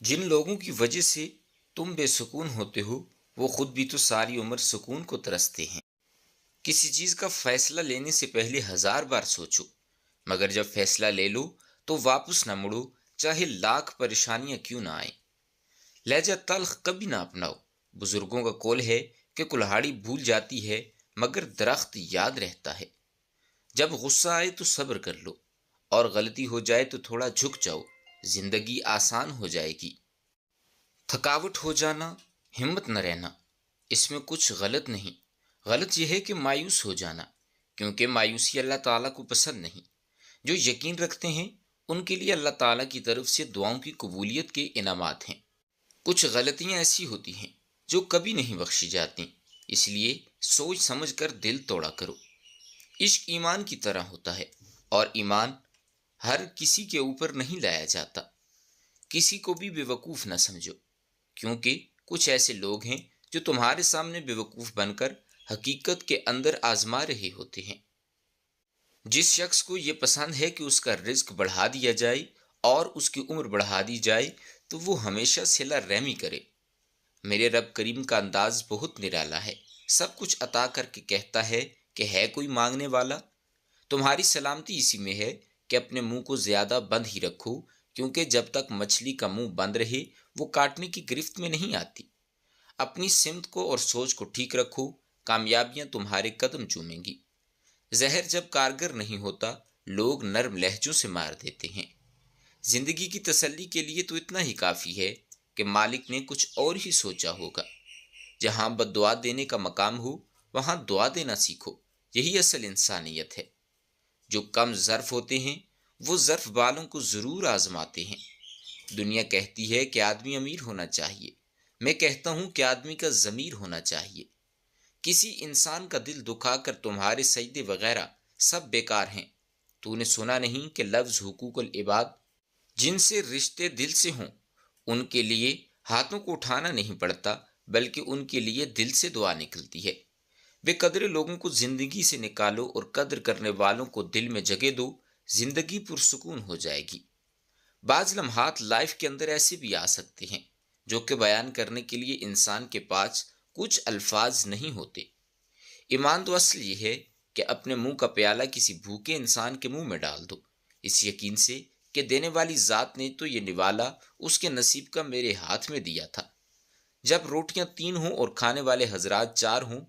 جن لوگوں کی وجہ سے تم بے سکون ہوتے ہو وہ خود بھی تو ساری عمر سکون کو ترستے ہیں۔ کسی چیز کا فیصلہ لینے سے پہلے 1000 بار سوچو، مگر جب فیصلہ لے لو تو واپس نہ مڑو، چاہے لاکھ پریشانیاں کیوں نہ آئیں۔ لہجہ تلخ کبھی نہ اپناؤ۔ بزرگوں کا قول ہے کہ کلہاڑی بھول جاتی ہے مگر درخت یاد رہتا ہے۔ جب غصہ آئے تو صبر کر لو، اور غلطی ہو جائے تو تھوڑا جھک جاؤ، زندگی آسان ہو جائے گی۔ تھکاوٹ ہو جانا، ہمت نہ رہنا، اس میں کچھ غلط نہیں۔ غلط یہ ہے کہ مایوس ہو جانا، کیونکہ مایوسی اللہ تعالیٰ کو پسند نہیں۔ جو یقین رکھتے ہیں ان کے لیے اللہ تعالیٰ کی طرف سے دعاؤں کی قبولیت کے انعامات ہیں۔ کچھ غلطیاں ایسی ہوتی ہیں جو کبھی نہیں بخشی جاتی، اس لیے سوچ سمجھ کر دل توڑا کرو۔ عشق ایمان کی طرح ہوتا ہے، اور ایمان ہر کسی کے اوپر نہیں لایا جاتا۔ کسی کو بھی بے وقوف نہ سمجھو، کیونکہ کچھ ایسے لوگ ہیں جو تمہارے سامنے بے وقوف بن کر حقیقت کے اندر آزما رہے ہوتے ہیں۔ جس شخص کو یہ پسند ہے کہ اس کا رزق بڑھا دیا جائے اور اس کی عمر بڑھا دی جائے تو وہ ہمیشہ صلہ رحمی کرے۔ میرے رب کریم کا انداز بہت نرالا ہے، سب کچھ عطا کر کے کہتا ہے کہ ہے کوئی مانگنے والا؟ تمہاری سلامتی اسی میں ہے کہ اپنے منہ کو زیادہ بند ہی رکھو، کیونکہ جب تک مچھلی کا منہ بند رہے وہ کاٹنے کی گرفت میں نہیں آتی۔ اپنی سمت کو اور سوچ کو ٹھیک رکھو، کامیابیاں تمہارے قدم چومیں گی۔ زہر جب کارگر نہیں ہوتا لوگ نرم لہجوں سے مار دیتے ہیں۔ زندگی کی تسلی کے لیے تو اتنا ہی کافی ہے کہ مالک نے کچھ اور ہی سوچا ہوگا۔ جہاں بد دعا دینے کا مقام ہو وہاں دعا دینا سیکھو، یہی اصل انسانیت ہے۔ جو کم ظرف ہوتے ہیں وہ ظرف والوں کو ضرور آزماتے ہیں۔ دنیا کہتی ہے کہ آدمی امیر ہونا چاہیے، میں کہتا ہوں کہ آدمی کا ضمیر ہونا چاہیے۔ کسی انسان کا دل دکھا کر تمہارے سجدے وغیرہ سب بیکار ہیں۔ تو نے سنا نہیں کہ لفظ حقوق العباد، جن سے رشتے دل سے ہوں ان کے لیے ہاتھوں کو اٹھانا نہیں پڑتا، بلکہ ان کے لیے دل سے دعا نکلتی ہے۔ بے قدر لوگوں کو زندگی سے نکالو اور قدر کرنے والوں کو دل میں جگہ دو، زندگی پرسکون ہو جائے گی۔ بعض لمحات لائف کے اندر ایسے بھی آ سکتے ہیں جو کہ بیان کرنے کے لیے انسان کے پاس کچھ الفاظ نہیں ہوتے۔ ایمان تو اصل یہ ہے کہ اپنے منہ کا پیالہ کسی بھوکے انسان کے منہ میں ڈال دو، اس یقین سے کہ دینے والی ذات نے تو یہ نوالا اس کے نصیب کا میرے ہاتھ میں دیا تھا۔ جب روٹیاں 3 ہوں اور کھانے والے حضرات 4 ہوں،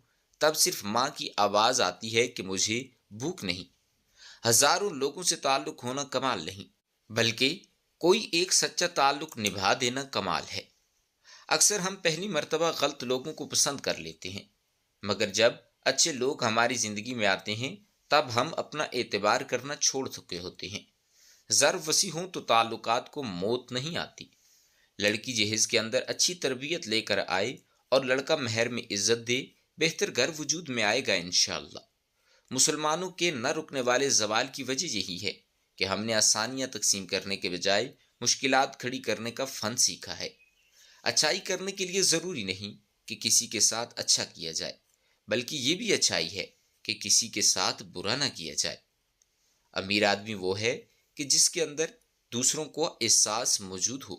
تب صرف ماں کی آواز آتی ہے کہ مجھے بھوک نہیں۔ ہزاروں لوگوں سے تعلق ہونا کمال نہیں، بلکہ کوئی ایک سچا تعلق نبھا دینا کمال ہے۔ اکثر ہم پہلی مرتبہ غلط لوگوں کو پسند کر لیتے ہیں، مگر جب اچھے لوگ ہماری زندگی میں آتے ہیں تب ہم اپنا اعتبار کرنا چھوڑ چکے ہوتے ہیں۔ ضرب وسیع ہوں تو تعلقات کو موت نہیں آتی۔ لڑکی جہیز کے اندر اچھی تربیت لے کر آئے اور لڑکا مہر میں عزت دے، بہتر گھر وجود میں آئے گا انشاءاللہ۔ مسلمانوں کے نہ رکنے والے زوال کی وجہ یہی ہے کہ ہم نے آسانیاں تقسیم کرنے کے بجائے مشکلات کھڑی کرنے کا فن سیکھا ہے۔ اچھائی کرنے کے لیے ضروری نہیں کہ کسی کے ساتھ اچھا کیا جائے، بلکہ یہ بھی اچھائی ہے کہ کسی کے ساتھ برا نہ کیا جائے۔ امیر آدمی وہ ہے کہ جس کے اندر دوسروں کو احساس موجود ہو۔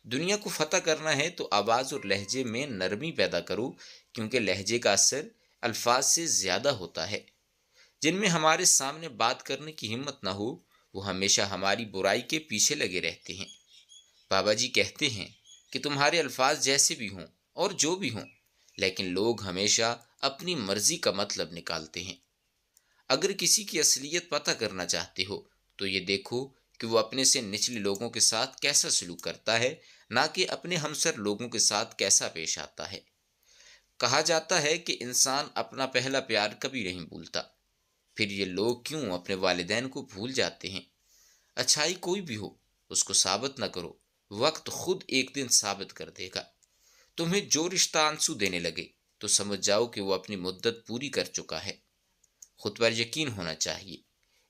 دنیا کو فتح کرنا ہے تو آواز اور لہجے میں نرمی پیدا کرو، کیونکہ لہجے کا اثر الفاظ سے زیادہ ہوتا ہے۔ جن میں ہمارے سامنے بات کرنے کی ہمت نہ ہو وہ ہمیشہ ہماری برائی کے پیچھے لگے رہتے ہیں۔ بابا جی کہتے ہیں کہ تمہارے الفاظ جیسے بھی ہوں اور جو بھی ہوں، لیکن لوگ ہمیشہ اپنی مرضی کا مطلب نکالتے ہیں۔ اگر کسی کی اصلیت پتہ کرنا چاہتے ہو تو یہ دیکھو کہ وہ اپنے سے نچلے لوگوں کے ساتھ کیسا سلوک کرتا ہے، نہ کہ اپنے ہمسر لوگوں کے ساتھ کیسا پیش آتا ہے۔ کہا جاتا ہے کہ انسان اپنا پہلا پیار کبھی نہیں بھولتا، پھر یہ لوگ کیوں اپنے والدین کو بھول جاتے ہیں؟ اچھائی کوئی بھی ہو اس کو ثابت نہ کرو، وقت خود ایک دن ثابت کر دے گا۔ تمہیں جو رشتہ آنسو دینے لگے تو سمجھ جاؤ کہ وہ اپنی مدت پوری کر چکا ہے۔ خود پر یقین ہونا چاہیے۔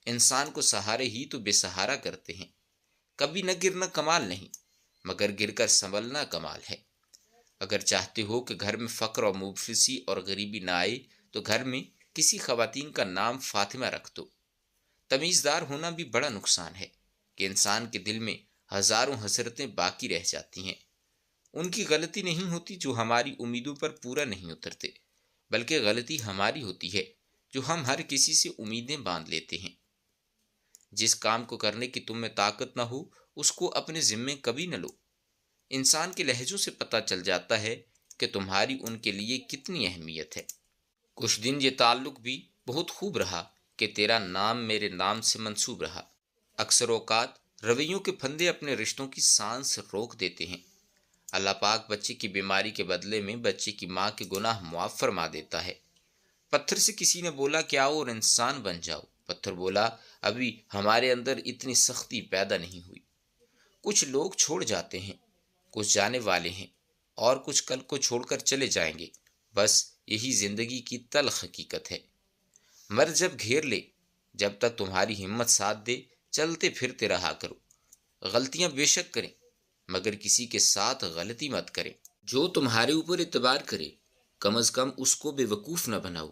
انسان کو سہارے ہی تو بے سہارا کرتے ہیں۔ کبھی نہ گرنا کمال نہیں، مگر گر کر سنبھلنا کمال ہے۔ اگر چاہتے ہو کہ گھر میں فقر اور مفلسی اور غریبی نہ آئے تو گھر میں کسی خواتین کا نام فاطمہ رکھ دو۔ تمیزدار ہونا بھی بڑا نقصان ہے کہ انسان کے دل میں ہزاروں حسرتیں باقی رہ جاتی ہیں۔ ان کی غلطی نہیں ہوتی جو ہماری امیدوں پر پورا نہیں اترتے، بلکہ غلطی ہماری ہوتی ہے جو ہم ہر کسی سے امیدیں باندھ لیتے ہیں۔ جس کام کو کرنے کی تم میں طاقت نہ ہو اس کو اپنے ذمے کبھی نہ لو۔ انسان کے لہجوں سے پتہ چل جاتا ہے کہ تمہاری ان کے لیے کتنی اہمیت ہے۔ کچھ دن یہ تعلق بھی بہت خوب رہا کہ تیرا نام میرے نام سے منسوب رہا۔ اکثر اوقات رویوں کے پھندے اپنے رشتوں کی سانس روک دیتے ہیں۔ اللہ پاک بچے کی بیماری کے بدلے میں بچے کی ماں کے گناہ معاف فرما دیتا ہے۔ پتھر سے کسی نے بولا کہ آؤ اور انسان بن جاؤ۔ پتھر بولا ابھی ہمارے اندر اتنی سختی پیدا نہیں ہوئی۔ کچھ لوگ چھوڑ جاتے ہیں، کچھ جانے والے ہیں، اور کچھ کل کو چھوڑ کر چلے جائیں گے۔ بس یہی زندگی کی تلخ حقیقت ہے۔ مرض جب گھیر لے، جب تک تمہاری ہمت ساتھ دے، چلتے پھرتے رہا کرو۔ غلطیاں بے شک کریں، مگر کسی کے ساتھ غلطی مت کریں۔ جو تمہارے اوپر اعتبار کرے، کم از کم اس کو بے وقوف نہ بناؤ۔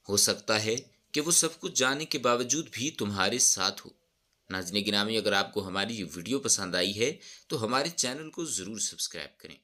ہو سکتا ہے کہ وہ سب کچھ جانے کے باوجود بھی تمہارے ساتھ ہو۔ ناظرین گرامی، اگر آپ کو ہماری یہ ویڈیو پسند آئی ہے تو ہمارے چینل کو ضرور سبسکرائب کریں۔